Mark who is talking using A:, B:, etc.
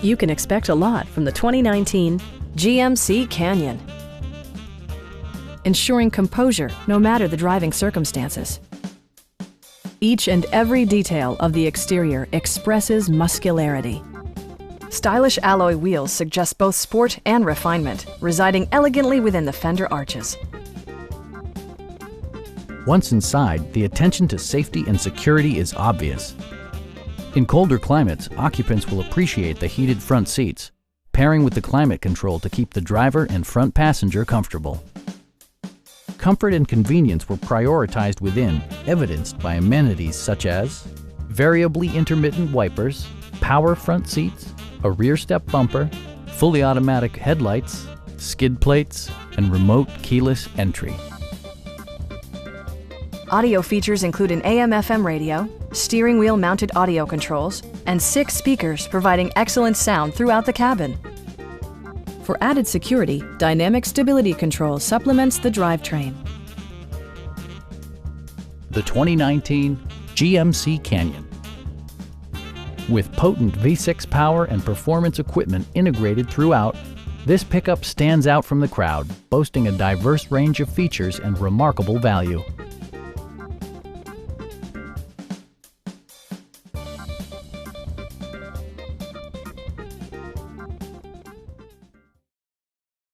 A: You can expect a lot from the 2019 GMC Canyon. Ensuring composure no matter the driving circumstances. Each and every detail of the exterior expresses muscularity. Stylish alloy wheels suggest both sport and refinement, residing elegantly within the fender arches.
B: Once inside, the attention to safety and security is obvious. In colder climates, occupants will appreciate the heated front seats, pairing with the climate control to keep the driver and front passenger comfortable. Comfort and convenience were prioritized within, evidenced by amenities such as variably intermittent wipers, power front seats, a rear step bumper, fully automatic headlights, skid plates, and remote keyless entry.
A: Audio features include an AM/FM radio, steering wheel mounted audio controls, and 6 speakers providing excellent sound throughout the cabin. For added security, dynamic stability control supplements the drivetrain.
B: The 2019 GMC Canyon. With potent V6 power and performance equipment integrated throughout, this pickup stands out from the crowd, boasting a diverse range of features and remarkable value.